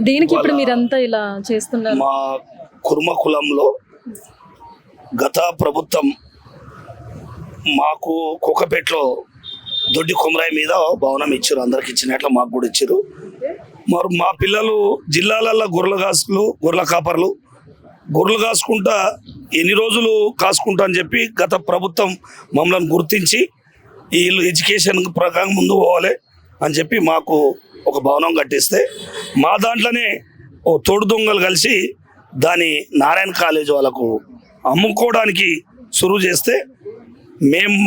దీనికి ఇప్పుడు మీరంతా ఇలా చేస్తున్నారు? మా కుర్మ కులంలో గత ప్రభుత్వం మాకు కోకపేటలో దొడ్డి కొమరాయి మీద భవనం ఇచ్చారు, అందరికి ఇచ్చినట్లు మాకు కూడా ఇచ్చారు. మరి మా పిల్లలు జిల్లాలలో గొర్రెల కాపర్లు గొర్రెలు కాసుకుంటా ఎన్ని రోజులు కాసుకుంటా అని చెప్పి గత ప్రభుత్వం మమ్మల్ని గుర్తించి వీళ్ళు ఎడ్యుకేషన్ ప్రకారం ముందు పోవాలి అని చెప్పి మాకు ఒక భవనం కట్టిస్తే మా దాంట్లోనే ఓ తోడు దొంగలు కలిసి దాని నారాయణ కాలేజ్ వాళ్ళకు అమ్ముకోవడానికి సురువు చేస్తే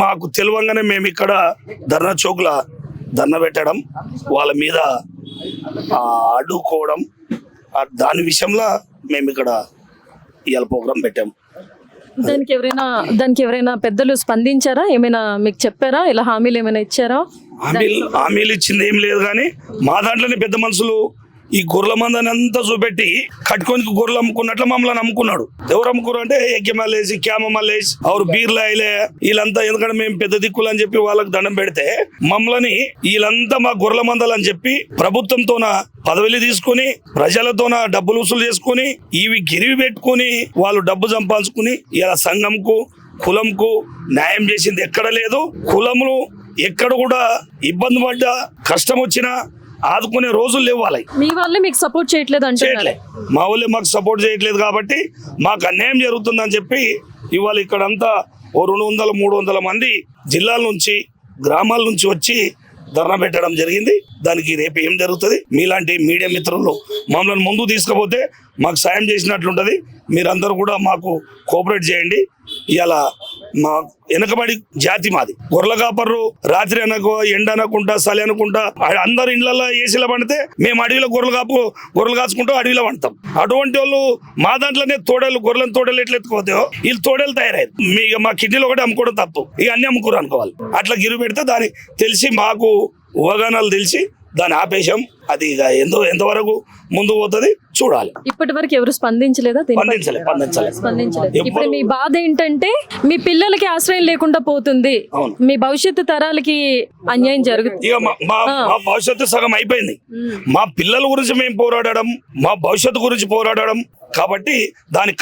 మాకు తెలియంగానే మేము ఇక్కడ ధర్నా చౌక్లో ధర్నా పెట్టడం, వాళ్ళ మీద అడ్డుకోవడం, దాని విషయంలో మేము ఇక్కడ ఇవాళ ప్రోగ్రాం పెట్టాం. దానికి ఎవరైనా పెద్దలు స్పందించారా? ఏమైనా మీకు చెప్పారా? ఇలా హామీలు ఏమైనా ఇచ్చారా? హామీలు ఇచ్చింది ఏం లేదు, కానీ మా దాంట్లోనే పెద్ద మనుషులు ఈ గొర్రెల మందని అంతా చూపెట్టి కట్టుకొని గొర్రెలు అమ్ముకున్నట్లు మమ్మల్ని అమ్ముకున్నాడు. ఎవరు అమ్ముకున్నారు అంటే ఎగ్గి మల్లేసి, క్యామ మల్లేసి, ఎవరు బీర్లా వీళ్ళంతా, ఎందుకంటే మేము పెద్ద దిక్కులు అని చెప్పి వాళ్ళకి దండం పెడితే మమ్మల్ని వీళ్ళంతా మా గొర్రెల మందలు అని చెప్పి ప్రభుత్వంతోన పదవులు తీసుకుని ప్రజలతోన డబ్బులు వసూలు చేసుకుని ఇవి గిరివి పెట్టుకుని వాళ్ళు డబ్బు సంపాదించుకుని ఇలా సంఘంకు కులంకు న్యాయం చేసింది ఎక్కడ లేదు. కులములు ఎక్కడ కూడా ఇబ్బంది పడ్డా కష్టం వచ్చినా ఆదుకునే రోజులు లేవు. వాళ్ళకి మీ వాళ్ళే మీకు సపోర్ట్ చేయట్లేదు అంటే? మా వాళ్ళే మాకు సపోర్ట్ చేయట్లేదు కాబట్టి మాకు అన్యాయం జరుగుతుందని చెప్పి ఇవాళ ఇక్కడంతా ఓ 200-300 మంది జిల్లాల నుంచి గ్రామాల నుంచి వచ్చి ధర్నా పెట్టడం జరిగింది. దానికి రేపు ఏం జరుగుతుంది, మీలాంటి మీడియా మిత్రులు మమ్మల్ని ముందు తీసుకుపోతే మాకు సాయం చేసినట్లుంటుంది. మీరందరూ కూడా మాకు కోఆపరేట్ చేయండి. ఇలా మా వెనకబడి జాతి మాది. గొర్రెల కాపర్రు రాత్రి ఎండ అనకుండా చలి అనుకుంటా అందరు ఇళ్లలో ఏసీలో పండితే మేము అడవిలో గొర్రెలు కాచుకుంటూ అడవిలో పండుతాం. అటువంటి వాళ్ళు మా దాంట్లోనే గొర్రెలను తోడలు ఎట్లా ఎత్తుకోతాయో వీళ్ళు తోడేలు తయారయ్యారు. మా కిడ్నీలో ఒకటి అమ్ముకోవడం తప్పు, ఇక అన్ని అమ్ముకోరు అనుకోవాలి. అట్లా గిరు పెడితే దాన్ని తెలిసి మాకు ఊహాగానాలు తెలిసి దాన్ని ఆపేశాం. అది ఇక ఎంతవరకు ముందు పోతుంది చూడాలి. ఇప్పటి వరకు ఎవరు స్పందించలేదా? స్పందించలేదు. ఇప్పుడు మీ బాధ ఏంటంటే మీ పిల్లలకి ఆశ్రయం లేకుండా పోతుంది, మీ భవిష్యత్తు తరాలకి అన్యాయం జరుగుతుంది. ఇక మా భవిష్యత్తు సగం అయిపోయింది. మా పిల్లల గురించి మేము పోరాడడం, మా భవిష్యత్తు గురించి పోరాడడం కాబట్టి దాన్ని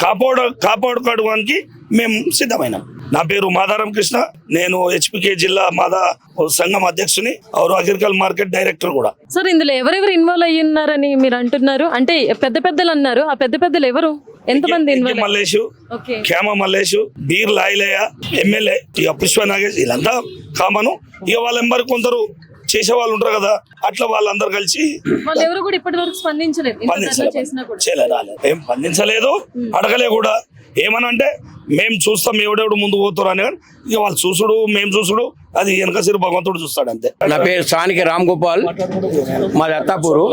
కాపాడుకోవడానికి మేము సిద్ధమైనాం. నా పేరు మాదారం కృష్ణ, నేను హెచ్పికే జిల్లా మాదా సంఘం అధ్యక్షుని, అగ్రికల్చర్ మార్కెట్ డైరెక్టర్ కూడా. సార్, ఇందులో ఎవరెవరు ఇన్వాల్వ్ అయ్యి ఉన్నారని మీరు అంటున్నారు? అంటే పెద్దలు అన్నారు, ఆ పెద్దలు ఎవరు? ఎంతమంది? మల్లేషు, క్యామ మల్లేషు, బీర్ లాయిలయ్య, ఎమ్మెల్యే ఇక పుష్ప నాగేష్, వీళ్ళంతా కామను. ఇక వాళ్ళెంబరు కొందరు చేసే వాళ్ళు ఉంటారు కదా, అట్లా వాళ్ళందరూ కలిసి ఏం స్పందించలేదు, అడగలే కూడా. ఏమనంటే మేము చూస్తాం ఎవడెవడు ముందు పోతారు అని, ఇక వాళ్ళు చూసుడు మేము చూసుడు అది వెనక సిరు భగవంతుడు చూస్తాడు అంతే. నా పేరు స్థానిక రామ్ గోపాల్, మాది అత్తాపూరు.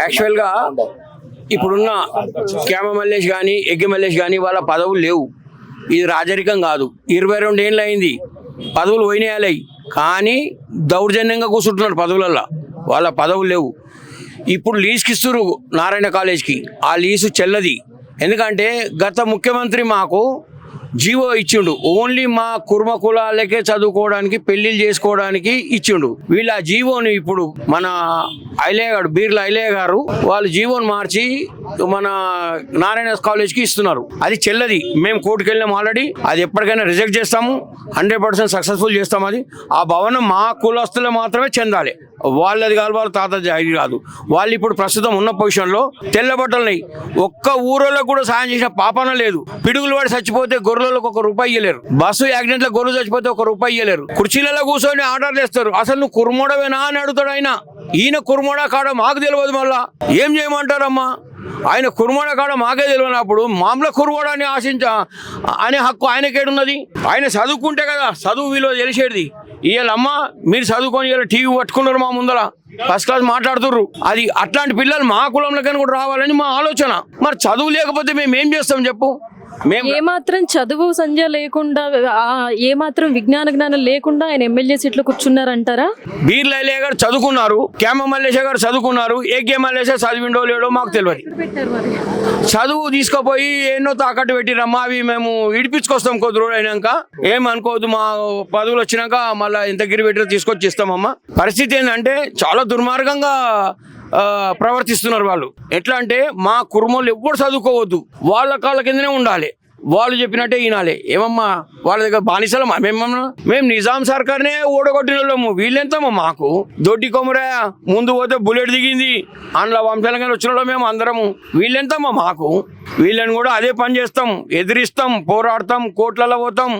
యాక్చువల్గా ఇప్పుడున్న క్యామ మల్లేష్ కానీ ఎగ్గి మల్లేష్ కానీ వాళ్ళ పదవులు లేవు. ఇది రాజరికం కాదు. 22 ఏళ్ళు అయింది, పదవులు పోయినాయాలయ్యి, కానీ దౌర్జన్యంగా కూర్చుంటున్నారు పదవులల్లో. వాళ్ళ పదవులు లేవు. ఇప్పుడు లీజుకి ఇస్తున్నారు నారాయణ కాలేజ్కి. ఆ లీజు చెల్లది. ఎందుకంటే గత ముఖ్యమంత్రి మాకు జీవో ఇచ్చిండు, ఓన్లీ మా కుర్మ కులాలకే చదువుకోవడానికి పెళ్లిళ్ళు చేసుకోవడానికి ఇచ్చిండు. వీళ్ళు ఆ జీవోని ఇప్పుడు మన బీర్ల ఐలయ్య గారు వాళ్ళు జీవోని మార్చి మన నారాయణ కాలేజ్కి ఇస్తున్నారు. అది చెల్లది. మేము కోర్టుకు వెళ్ళాము ఆల్రెడీ. అది ఎప్పటికైనా రిజెక్ట్ చేస్తాము, 100% సక్సెస్ఫుల్ చేస్తాము. అది ఆ భవనం మా కులస్తులు మాత్రమే చెందాలి, వాళ్ళది కాదు, వాళ్ళ తాత జాగి కాదు. వాళ్ళు ఇప్పుడు ప్రస్తుతం ఉన్న పొజిషన్లో తెల్ల బట్టలున్నాయి. ఒక్క ఊరోళ్ళకు కూడా సాయం చేసిన పాపన లేదు. పిడుగులు పడి చచ్చిపోతే గొర్రెలకు ₹1 ఇయ్యలేరు. బస్సు యాక్సిడెంట్లో గొర్రెలు చచ్చిపోతే ₹1 ఇయ్యలేరు. కుర్చీలలో కూర్చొని ఆర్డర్లు వేస్తారు. అసలు నువ్వు కుర్మోడవేనా అని అడుగుతాడు ఆయన. ఈయన కుర్మోడా కాడ మాకు తెలియదు, మళ్ళా ఏం చేయమంటారమ్మా? ఆయన కుర్మోడ కాడ మాకే తెలియనప్పుడు మామూలు కుర్మోడాన్ని అనే హక్కు ఆయనకేడున్నది? ఆయన చదువుకుంటే కదా చదువు విలువ తెలిసేది. ఇవాళమ్మ మీరు చదువుకొని ఇలా టీవీ పట్టుకున్నారు మా ముందర, ఫస్ట్ క్లాస్ మాట్లాడుతుర్రు. అది అట్లాంటి పిల్లలు మా కులంలోకైనా కూడా రావాలని మా ఆలోచన. మరి చదువు లేకపోతే మేము ఏం చేస్తాం చెప్పు? ఏమాత్రం చదువు సంధ్య లేకుండా, ఏమాత్రం విజ్ఞాన జ్ఞానం లేకుండా ఆయన ఎమ్మెల్యే సీట్లో కూర్చున్నారంటారా? బీర్ల ఐలయ్య గారు చదువుకున్నారు, క్యామ మల్లేష గారు చదువుకున్నారు. ఏకే మల్లేష చదివిండో లేడో మాకు తెలియదు. చదువు తీసుకుపోయి ఎన్నో తాకట్టు పెట్టిరమ్మా. అవి మేము ఇడిపించుకొస్తాం కొద్ది రోజులు అయినాక. ఏమనుకోవద్దు, మా పదవులు వచ్చినాక మళ్ళీ ఎంత గిరి పెట్టి తీసుకొచ్చి ఇస్తామమ్మా. పరిస్థితి ఏంటంటే చాలా దుర్మార్గంగా ప్రవర్తిస్తున్నారు వాళ్ళు. ఎట్లా అంటే మా కుర్మోళ్ళు ఎవ్వరు చదువుకోవద్దు, వాళ్ళ కాళ్ళ కిందనే ఉండాలి, వాళ్ళు చెప్పినట్టే వినాలి. ఏమమ్మా వాళ్ళ దగ్గర బానిసలమా మేము నిజాం సర్కార్నే ఓడగొట్టిన వాళ్ళము, వీళ్ళెంతమ్మా మాకు దొడ్డి కొమరా ముందు పోతే బుల్లెట్ దిగింది అందులో వంశాలంగా వచ్చిన వాళ్ళు మేము అందరము, వీళ్ళెంతమ్మా మాకు. వీళ్ళని కూడా అదే పని చేస్తాం, ఎదిరిస్తాం, పోరాడతాం, కోట్లలో పోతాం,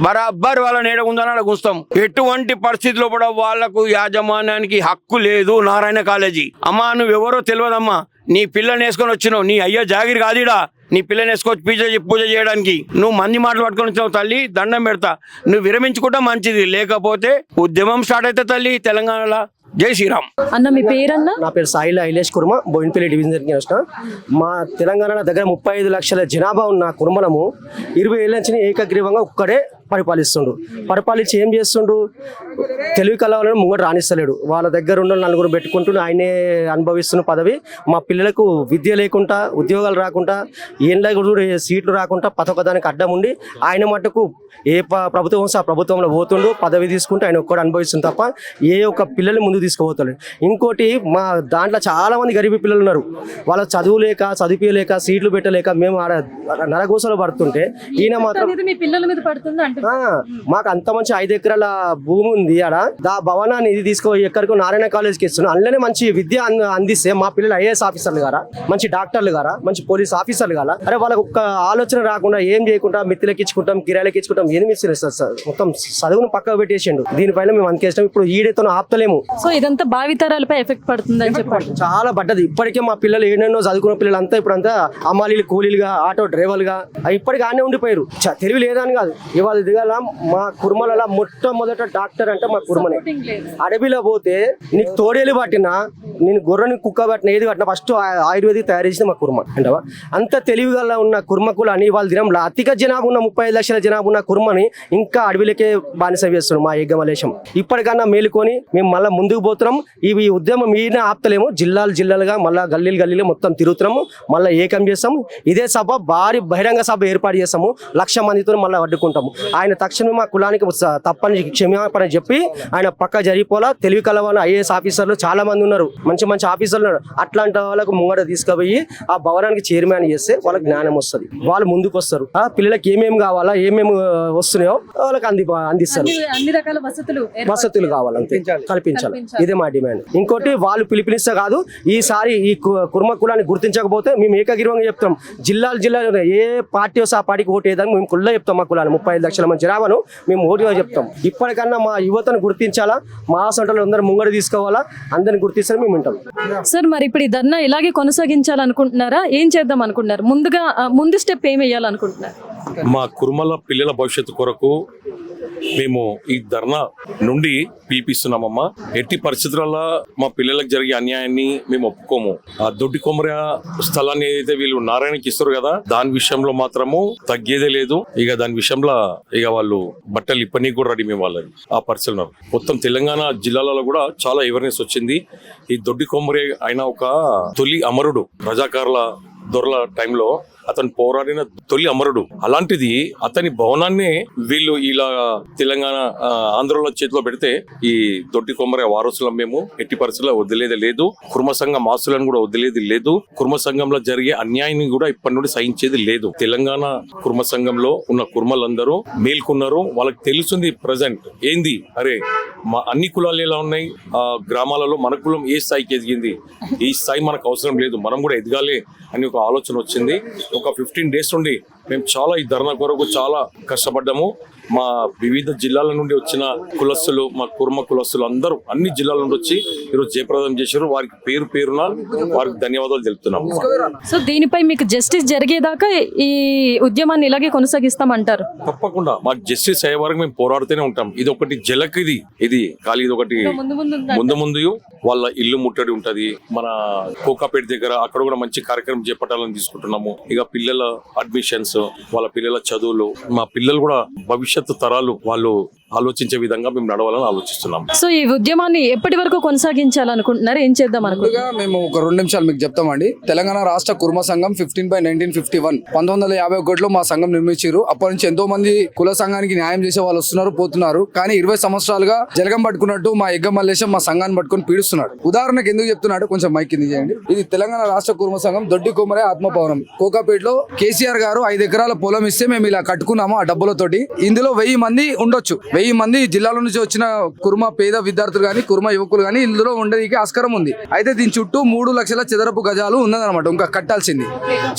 బరాబర్ వాళ్ళ నీడ ఉందని అడుగుస్తాం. ఎటువంటి పరిస్థితిలో కూడా వాళ్లకు యాజమాన్యానికి హక్కు లేదు. నారాయణ కాలేజీ అమ్మా నువ్వెవరో తెలియదమ్మా, నీ పిల్లని వేసుకొని వచ్చినావు, నీ అయ్యో జాగిరి కాదిడా, నీ పిల్లని వేసుకొచ్చి పూజ చేయడానికి నువ్వు మంది మాటలు పట్టుకొని వచ్చినావు తల్లి, దండం పెడతా, నువ్వు విరమించుకుంటా మంచిది, లేకపోతే ఉద్యమం స్టార్ట్ అయితే తల్లి తెలంగాణలో. జై శ్రీరామ్. అన్న మీ పేరన్నా? నా పేరు సాయిల ఐలేష్ కుర్మ, బోయినపల్లి డివిజన్కి వచ్చిన. మా తెలంగాణ దగ్గర 35 లక్షల జనాభా ఉన్న కుర్మలము 20 ఏళ్ళ నుంచి ఏకగ్రీవంగా ఒక్కడే పరిపాలిస్తుండు. పరిపాలించి ఏం చేస్తుండు, తెలివి కలవాలని ముంగట రాణిస్తలేడు. వాళ్ళ దగ్గర ఉన్న నలుగురు పెట్టుకుంటూ ఆయనే అనుభవిస్తున్న పదవి. మా పిల్లలకు విద్య లేకుండా, ఉద్యోగాలు రాకుండా, ఏండ్ల కూడా సీట్లు రాకుండా ప్రతి ఒక్కదానికి అడ్డం ఉండి ఆయన మటుకు ఏ ప్రభుత్వం వస్తే ఆ ప్రభుత్వంలో పోతుండు, పదవి తీసుకుంటూ ఆయన ఒక్కడు అనుభవిస్తుంది తప్ప ఏ ఒక్క పిల్లల్ని ముందు తీసుకుపోతాడు. ఇంకోటి మా దాంట్లో చాలా మంది గరీబీ పిల్లలు ఉన్నారు, వాళ్ళ చదువు లేక, చదివిలేక, సీట్లు పెట్టలేక మేము ఆడ నరగోసలో పడుతుంటే ఈయన మాత్రం మీ పిల్లల మీద పడుతుంది అంటే మాకు అంత మంచి 5 ఎకరాల భూమి ఉంది ఆడ, దా భవనాన్ని ఇది తీసుకుపోయి ఎక్కడికో నారాయణ కాలేజ్కి ఇస్తున్నాం. అందులోనే మంచి విద్య అందిస్తే మా పిల్లలు ఐఏఎస్ ఆఫీసర్లు గారా, మంచి డాక్టర్లు గారా, మంచి పోలీస్ ఆఫీసర్లు గారా. అరే వాళ్ళకి ఒక్క ఆలోచన రాకుండా ఏం చేయకుండా మిత్తులకి ఇచ్చుకుంటాం, కిరాయిలకి ఇచ్చుకుంటాం, ఏది మిస్ సార్ మొత్తం చదువును పక్కకు పెట్టేసిండు. దీనిపైన మేము అంకేస్తాం. ఇప్పుడు ఈడేతో ఆపుతలేము. సో ఇదంతా భావితరాలపై ఎఫెక్ట్ పడుతుంది అని చెప్పండి. చాలా పడ్డది. ఇప్పటికే మా పిల్లలు ఏడెన్నో చదువుకున్న పిల్లలు అంతా ఇప్పుడు అంతా అమ్మాలీలు, కూలీలుగా, ఆటో డ్రైవర్లుగా ఇప్పటికి ఆనే ఉండిపోయారు. తెలివి లేదని కాదు, ఇవాళ దిగాల మా కుర్మల మొట్టమొదట డాక్టర్ అంటే మా కుర్మనే. అడవిలో పోతే నీకు తోడేలు పట్టినా, నేను గొర్రెని కుక్క పట్టిన, ఏది పట్టినా ఫస్ట్ ఆయుర్వేదిక్ తయారు చేసిన మా కుర్మ అంటవా. అంత తెలివిగల ఉన్న కుర్మకులు అని వాళ్ళ దినంలో అధిక జనాభా ఉన్న 35 లక్షల జనాభా ఉన్న కుర్మని ఇంకా అడవిలకే బానిస వేస్తున్నాం మా యజ్ఞమలేశం. ఇప్పటికన్నా మేలుకొని మేము మళ్ళీ ముందుకు పోతున్నాం. ఇవి ఉద్యమం ఈయన ఆపుతలేము, జిల్లాలుగా మళ్ళీ గల్లీలు మొత్తం తిరుగుతున్నాము, మళ్ళీ ఏకం చేస్తాము. ఇదే సభ భారీ బహిరంగ సభ ఏర్పాటు చేస్తాము, 1,00,000 మందితో మళ్ళీ అడ్డుకుంటాము. ఆయన తక్షణమే మా కులానికి తప్పని క్షమాపణ చెప్పి ఆయన పక్క జరిగిపోలా. తెలివి కలవాళ్ళ ఐఏఎస్ ఆఫీసర్లు చాలా మంది ఉన్నారు, మంచి ఆఫీసర్లు ఉన్నారు. అట్లాంటి వాళ్ళకు ముంగట తీసుకుపోయి ఆ భవనానికి చైర్మన్ చేస్తే వాళ్ళకి జ్ఞానం వస్తుంది, వాళ్ళు ముందుకు వస్తారు. ఆ పిల్లలకి ఏమేమి కావాలా, ఏమేమి వస్తున్నాయో వాళ్ళకి అందిస్తారు. అన్ని రకాల వసతులు కావాలంతే కల్పించాలి. ఇదే మా డిమాండ్. ఇంకోటి వాళ్ళు పిలుపునిస్తే కాదు, ఈసారి ఈ కుర్మ కులాన్ని గుర్తించకపోతే మేము ఏకగ్రీవంగా చెప్తాం. జిల్లాలో ఏ పార్టీ వస్తే ఆ పార్టీకి ఓటు వేయడానికి మేము కుళ్ళ చెప్తాం. మా కులాన్ని 35 లక్షల మంది జనాభాను మేము ఓటుగా చెప్తాం. ఇప్పటికన్నా మా యువతను గుర్తించాలా, మా సంటలో అందరూ ముంగడ తీసుకోవాలా, అందరిని గుర్తిస్తే మేము వింటాం. సార్ మరి ఇప్పుడు ఈ ధర్నా ఇలాగే కొనసాగించాలనుకుంటున్నారా, ఏం చేద్దాం అనుకుంటున్నారు, ముందు స్టెప్ ఏం వేయాలనుకుంటున్నారు? మా కుర్మల పిల్లల భవిష్యత్తు కొరకు మేము ఈ ధర్నా నుండి పిలిపిస్తున్నామమ్మా. ఎట్టి పరిస్థితులలో మా పిల్లలకు జరిగే అన్యాయాన్ని మేము ఒప్పుకోము. ఆ దొడ్డి కొమర స్థలాన్ని ఏదైతే వీళ్ళు నారాయణకి ఇస్తారు కదా, దాని విషయంలో మాత్రము తగ్గేదే లేదు. ఇక దాని విషయంలో ఇక వాళ్ళు బట్టలు ఇప్పనికి కూడా రెడీ మేము వాళ్ళని ఆ పరిస్థితులు. మొత్తం తెలంగాణ జిల్లాలలో కూడా చాలా అవేర్నెస్ వచ్చింది. ఈ దొడ్డి కొమరే ఆయన ఒక తొలి అమరుడు, రజాకారుల దొరల టైంలో అతను పోరాడిన తొలి అమరుడు. అలాంటిది అతని భవనాన్ని వీళ్ళు ఇలా తెలంగాణ ఆంధ్రలో చేతిలో పెడితే ఈ దొడ్డి కొమ్మర వారసులం మేము ఎట్టి పరిస్థితుల్లో వదిలేది లేదు. కుర్మ సంఘం ఆస్తులను కూడా వదిలేది లేదు. కుర్మ సంఘంలో జరిగే అన్యాయాన్ని కూడా ఇప్పటి నుండి సహించేది లేదు. తెలంగాణ కుర్మ సంఘంలో ఉన్న కుర్మలందరూ మేల్కొన్నారు. వాళ్ళకి తెలుస్తుంది ప్రజెంట్ ఏంది, అరే మా అన్ని కులాలు ఎలా ఉన్నాయి, ఆ గ్రామాలలో మన కులం ఏ స్థాయికి ఎదిగింది, ఈ స్థాయి మనకు అవసరం లేదు, మనం కూడా ఎదగాలి అని ఒక ఆలోచన వచ్చింది. ఒక 15 days నుండి మేము చాలా ఈ ధర్నా కొరకు చాలా కష్టపడ్డాము. మా వివిధ జిల్లాల నుండి వచ్చిన కులస్తులు, మా కుర్మ కులస్తులు అందరూ అన్ని జిల్లాల నుండి వచ్చి ఈరోజు జయప్రదం చేశారు. వారికి పేరున వారికి ధన్యవాదాలు తెలుపుతున్నాము. సో దీనిపై మీకు జస్టిస్ జరిగేదాకా ఈ ఉద్యమాన్ని ఇలాగే కొనసాగిస్తామంటారు? తప్పకుండా మాకు జస్టిస్ అయ్యే వరకు మేము పోరాడుతూనే ఉంటాం. ఇది ఒకటి జలక్, ఇది ఖాళీ, ఇది ఒకటి ముందు వాళ్ళ ఇల్లు ముట్టడి ఉంటది. మన కోకాపేట దగ్గర అక్కడ కూడా మంచి కార్యక్రమం చేపట్టాలని తీసుకుంటున్నాము. ఇక పిల్లల అడ్మిషన్స్, వాళ్ళ పిల్లల చదువులు, మా పిల్లలు కూడా భవిష్యత్తు తరాలు వాళ్ళు ఆలోచించే విధంగా మేము నడవాలని ఆలోచిస్తున్నాం. సో ఈ ఉద్యమాన్ని ఎప్పటి వరకు కొనసాగించాలనుకుంటున్నారు? ఏం చేద్దాం అనుకుంటున్నారు? ముందుగా మేము ఒక 2 నిమిషాలు మీకు చెప్తామండి. తెలంగాణ రాష్ట్ర కుర్మ సంఘం 15/1951 1951లో మా సంఘం నిర్మించారు. అప్పటి నుంచి ఎంతో మంది కుల సంఘానికి న్యాయం చేసే వాళ్ళు వస్తున్నారు పోతున్నారు. కానీ 20 సంవత్సరాలుగా జలగం పట్టుకున్నట్టు మా ఎగ్గ మల్లేశం మా సంఘాన్ని పట్టుకొని పీడిస్తున్నాడు. ఉదాహరణకు ఎందుకు చెప్తున్నాడు కొంచెం మైక్ కింద చేయండి. ఇది తెలంగాణ రాష్ట్ర కుర్మ సంఘం దొడ్డి కొమరే ఆత్మభవనం కోకాపేటలో కేసీఆర్ గారు 5 ఎకరాల పొలం ఇస్తే మేము ఇలా కట్టుకున్నాము ఆ డబ్బులతోటి. ఇందులో 1000 మంది ఉండొచ్చు. 1000 మంది జిల్లాల నుంచి వచ్చిన కుర్మ పేద విద్యార్థులు గాని కుర్మ యువకులు గాని ఇందులో ఉండడానికి ఆస్కారం ఉంది. అయితే దీని చుట్టూ 3 లక్షల చదరపు గజాలు ఉన్నదన్నమాట ఇంకా కట్టాల్సింది.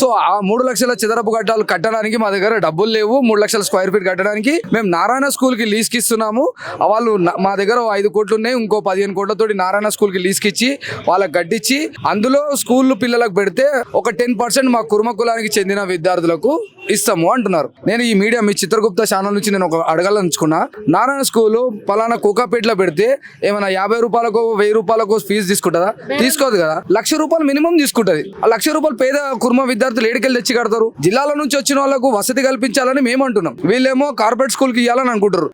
సో ఆ 3 లక్షల చదరపు గజాలు కట్టడానికి మా దగ్గర డబ్బులు లేవు. 3 లక్షల స్క్వేర్ ఫీట్ కట్టడానికి మేము నారాయణ స్కూల్ కి లీజ్ కి ఇస్తున్నాము. వాళ్ళు మా దగ్గర 5 కోట్లు ఉన్నాయి. ఇంకో 15 కోట్లతోటి నారాయణ స్కూల్ కి లీజ్ కి ఇచ్చి వాళ్ళకి కట్టించి అందులో స్కూల్ పిల్లలకు పెడితే ఒక 10% మా కుర్మ కులానికి చెందిన విద్యార్థులకు ఇస్తాము అంటున్నారు. నేను ఈ మీడియా మీ చిత్రగుప్త ఛానల్ నుంచి నేను ఒక అడగాలనుకున్నా. నారాయణ స్కూల్ పలానా కోకాపేటలో పెడితే ఏమైనా 50 రూపాయలకు 1000 రూపాయలకు ఫీజు తీసుకుంటుందా? తీసుకోదు కదా. 1,00,000 రూపాయలు మినిమం తీసుకుంటది. ఆ 1,00,000 రూపాయలు పేద కుర్మ విద్యార్థులు ఏడికెళ్ళి తెచ్చి కడతారు. జిల్లాల నుంచి వచ్చిన వాళ్ళకు వసతి కల్పించాలని మేము అంటున్నాం. వీళ్ళేమో కార్పొరేట్ స్కూల్ కి ఇవ్వాలని అనుకుంటారు.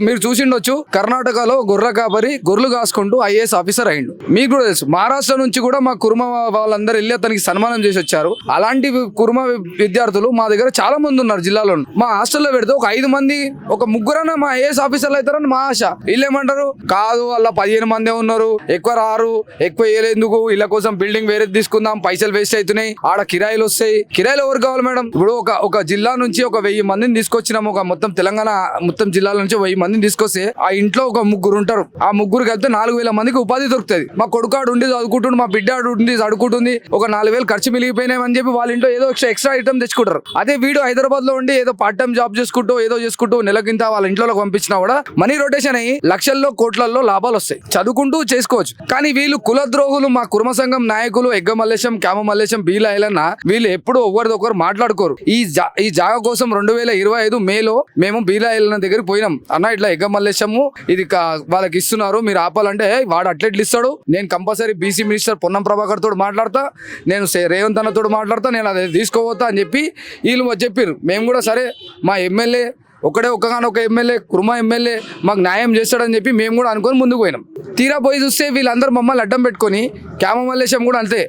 మీరు చూసిండొచ్చు కర్ణాటకలో గొర్రె కాపరి గొర్రెలు కాసుకుంటూ IAS ఆఫీసర్ అయ్యిండు. మీకు కూడా తెలుసు. మహారాష్ట్ర నుంచి కూడా మా కుర్మ వాళ్ళందరూ వెళ్ళి అతనికి సన్మానం చేసి వచ్చారు. అలాంటి కుర్మ విద్యార్థులు మా దగ్గర చాలా మంది ఉన్నారు జిల్లాలో. మా హాస్టల్లో పెడితే ఒక 5 మంది ఒక ముగ్గురన్నా మా IAS ఆఫీసర్లు అవుతారని మా ఆశ. వీళ్ళు ఏమంటారు కాదు వాళ్ళ 15 మందే ఉన్నారు ఎక్కువ రారు ఎక్కువ వేయలేందుకు ఇళ్ళ కోసం బిల్డింగ్ వేరే తీసుకుందాం పైసలు వేస్ట్ అవుతున్నాయి ఆడ కిరాయిలు వస్తాయి. కిరాయిలు ఎవరు కావాలి మేడం? ఇప్పుడు ఒక జిల్లా నుంచి ఒక 1000 మందిని తీసుకొచ్చినాము. ఒక మొత్తం తెలంగాణ మొత్తం జిల్లాల నుంచి 1000 మందిని తీసుకొస్తే ఆ ఇంట్లో ఒక ముగ్గురు ఉంటారు. ఆ ముగ్గురు కలిపితే 4000 మందికి ఉపాధి దొరుకుతుంది. మా కొడుకాడు ఉండి చదువుకుంటుండు మా బిడ్డ ఉండి చదువుకుంటుంది ఒక 4000 ఖర్చు మిగిలిపోయినాయి అని చెప్పి వాళ్ళ ఇంట్లో ఏదో ఎక్స్ట్రా ఐటమ్ తెచ్చుకుంటారు. అదే వీడు హైదరాబాద్ లో ఉండి ఏదో పార్ట్ టైం జాబ్ చేసుకుంటూ ఏదో చేసుకుంటూ నెలకింత వాళ్ళ ఇంట్లో పంపించినా కూడా మనీ రొటేషన్ అయ్యి లక్షల్లో కోట్లలో లాభాలు వస్తాయి. చదువుకుంటూ చేసుకోవచ్చు. కానీ వీళ్ళు కులద్రోహులు మా కుర్మ సంఘం నాయకులు ఎగ్గ మల్లేశం క్యామ మల్లేశం బీల ఐలన్న వీళ్ళు ఎప్పుడు ఒకరిదొకరు మాట్లాడుకోరు. ఈ జాగా కోసం 2025 మేలో మేము బీల ఐలన్న దగ్గరికి పోయినాం. అన్న ఇట్లా ఎగ్గ మల్లేశము ఇది వాళ్ళకి ఇస్తున్నారు మీరు ఆపాలంటే వాడు అట్లెట్లు ఇస్తాడు. నేను compulsory BC minister Ponnam Prabhakar తోడు మాట్లాడతా నేను రేవంత్ అన్న తోడు మాట్లాడతా నేను అది తీసుకోవద్దా అని చెప్పి వీళ్ళు చెప్పారు. మేము కూడా సరే మా ఎమ్మెల్యే ఒక్కగానొక ఎమ్మెల్యే కుర్మ ఎమ్మెల్యే మాకు న్యాయం చేస్తాడని చెప్పి మేము కూడా అనుకొని ముందుకు పోయినాం. తీరా పోయి చూస్తే వీళ్ళందరూ మమ్మల్ని అడ్డం పెట్టుకొని క్యామ మల్లేశం కూడా అంతే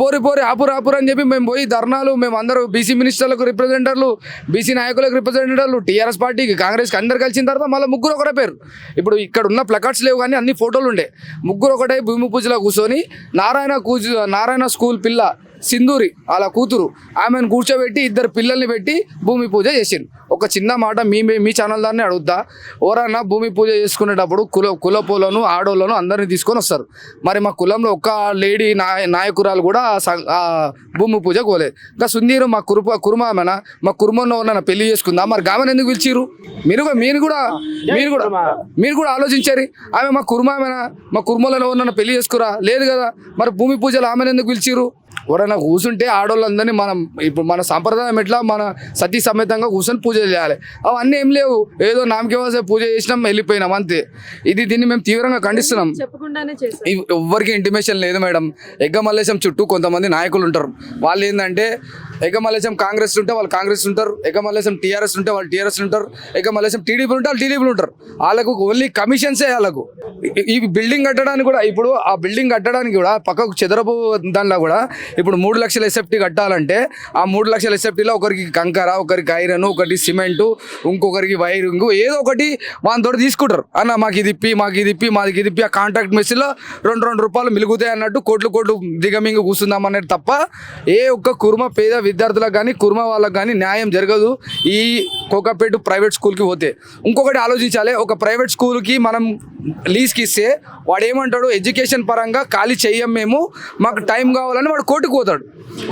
పోరి ఆపురు అని చెప్పి మేము పోయి ధర్నాలు మేము అందరూ బీసీ మినిస్టర్లకు రిప్రజెంటర్లు బీసీ నాయకులకు రిప్రజెంటర్లు TRS పార్టీకి కాంగ్రెస్కి అందరు కలిసిన తర్వాత మళ్ళీ ముగ్గురు ఒకటే పేరు. ఇప్పుడు ఇక్కడ ఉన్న ప్లకార్డ్స్ లేవు కానీ అన్ని ఫోటోలు ఉండే. ముగ్గురు ఒకటే భూమి పూజలో కూర్చొని నారాయణ స్కూల్ పిల్ల సింధూరి అలా కూతురు ఆమెను కూర్చోబెట్టి 2 పిల్లల్ని పెట్టి భూమి పూజ చేసిండు. ఒక చిన్న మాట మీ ఛానల్ దాన్ని అడుగుతా ఎవరన్నా భూమి పూజ చేసుకునేటప్పుడు కులపోలను ఆడోళ్ళను అందరినీ తీసుకొని వస్తారు. మరి మా కులంలో ఒక్క లేడీ నాయకురాలు కూడా భూమి పూజ కోలేదు. ఇంకా సుందీరు మా కుర్మామేనా మా కుర్మలో ఉన్న పెళ్లి చేసుకుందా మరి గామెను ఎందుకు పిలిచిరు? మీరు కూడా ఆలోచించారు. ఆమె మా కుర్మామేనా మా కుర్మలో ఉన్న పెళ్లి చేసుకురా లేదు కదా మరి భూమి పూజలు ఆమెను ఎందుకు పిలిచిరు? ఎవరైనా కూర్చుంటే ఆడవాళ్ళందరినీ ఇప్పుడు మన సాంప్రదాయం ఎట్లా మన సతీ సమేతంగా కూర్చొని పూజ చేయాలి. అవన్నీ ఏం లేవు. ఏదో నామకేవాసే పూజ చేసినాం వెళ్ళిపోయినాం అంతే. దీన్ని మేము తీవ్రంగా ఖండిస్తున్నాం. ఎవ్వరికి ఇంటిమేషన్ లేదు మేడం. ఎగ్గ మల్లేశం చుట్టూ కొంతమంది నాయకులు ఉంటారు. వాళ్ళు ఏంటంటే ఎగ్గ మల్లేశం కాంగ్రెస్ ఉంటే వాళ్ళు కాంగ్రెస్ ఉంటారు. ఎగ్గ మల్లేశం TRS ఉంటే వాళ్ళు TRS ఉంటారు. ఎగ్గ మల్లేశం TDP ఉంటే వాళ్ళు TDP ఉంటారు. వాళ్ళకు ఓన్లీ కమిషన్సే. వాళ్ళకు ఈ బిల్డింగ్ కట్టడానికి కూడా ఇప్పుడు ఆ బిల్డింగ్ కట్టడానికి కూడా పక్కకు చెదరపు దానిలో కూడా ఇప్పుడు 3 లక్షల SFT కట్టాలంటే ఆ 3 లక్షల SFTలో ఒకరికి కంకర ఒకరికి ఐరన్ ఒకటి సిమెంటు ఇంకొకరికి వైరింగ్ ఏదో ఒకటి వాళ్ళతో తీసుకుంటారు. అన్న మాకు ఇది ఇప్పి ఆ కాంట్రాక్ట్ మెస్లో 2 రూపాయలు మిలుగుతాయి అన్నట్టు కోట్లు దిగమింగు కూర్చుందాం అన్నట్టు తప్ప ఏ ఒక్క కుర్మ పేద విద్యార్థులకు కానీ కుర్మ వాళ్ళకి కానీ న్యాయం జరగదు. ఈ కోకాపేట ప్రైవేట్ స్కూల్కి పోతే ఇంకొకటి ఆలోచించాలి. ఒక ప్రైవేట్ స్కూల్కి మనం లీజ్కి ఇస్తే వాడు ఏమంటాడు ఎడ్యుకేషన్ పరంగా ఖాళీ చెయ్యం మేము మాకు టైం కావాలని వాడు కోర్టుకు పోతాడు.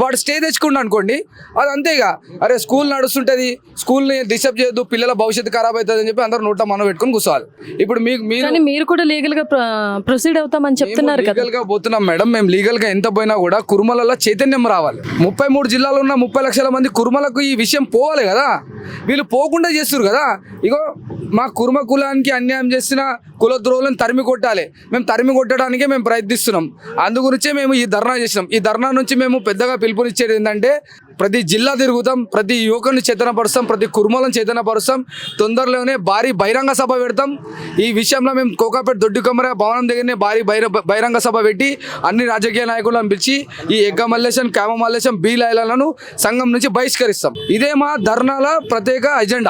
వాడు స్టే తెచ్చుకుంటా అనుకోండి అది అంతేగా. అరే స్కూల్ నడుస్తుంటుంది స్కూల్ని డిస్టర్బ్ చేయొద్దు పిల్లల భవిష్యత్తు ఖరాబ్ అవుతుంది అని చెప్పి అందరూ నోట మనం పెట్టుకుని కూర్చోవాలి. ఇప్పుడు మీరు కూడా లీగల్ గా ప్రొసీడ్ అవుతామని చెప్తున్నారు కదా. లీగల్ గా పోతున్నాం మేడం. మేము లీగల్ గా ఎంత పోయినా కూడా కుర్మలలో చైతన్యం రావాలి. 33 జిల్లాలో ఉన్న 30 లక్షల మంది కుర్మలకు ఈ విషయం పోవాలి కదా. వీళ్ళు పోకుండా చేస్తారు కదా. ఇగో మా కుర్మ కులానికి అన్యాయం చేసిన కులద్రోహులను తరిమి కొట్టాలి. మేము తరిమి కొట్టడానికే మేము ప్రయత్నిస్తున్నాం. అందు గురించే మేము ఈ ధర్నా చేసినాం. ఈ ధర్నా నుంచి మేము పెద్దగా పిలుపునిచ్చేది ఏంటంటే ప్రతి జిల్లా తిరుగుతాం, ప్రతి యువకుని చైతన్యపరుస్తాం, ప్రతి కుర్మలను చైతన్యపరుస్తాం. తొందరలోనే భారీ బహిరంగ సభ పెడతాం. ఈ విషయంలో మేము కోకాపేట దొడ్డి కొమర భవనం దగ్గరనే భారీ బహిరంగ సభ పెట్టి అన్ని రాజకీయ నాయకులను పిలిచి ఈ ఎగ్గ మల్లేశం, కామ మల్లేశం, బి లైలను సంఘం నుంచి బహిష్కరిస్తాం. ఇదే మా ధర్నాల ప్రత్యేక ఎజెండా.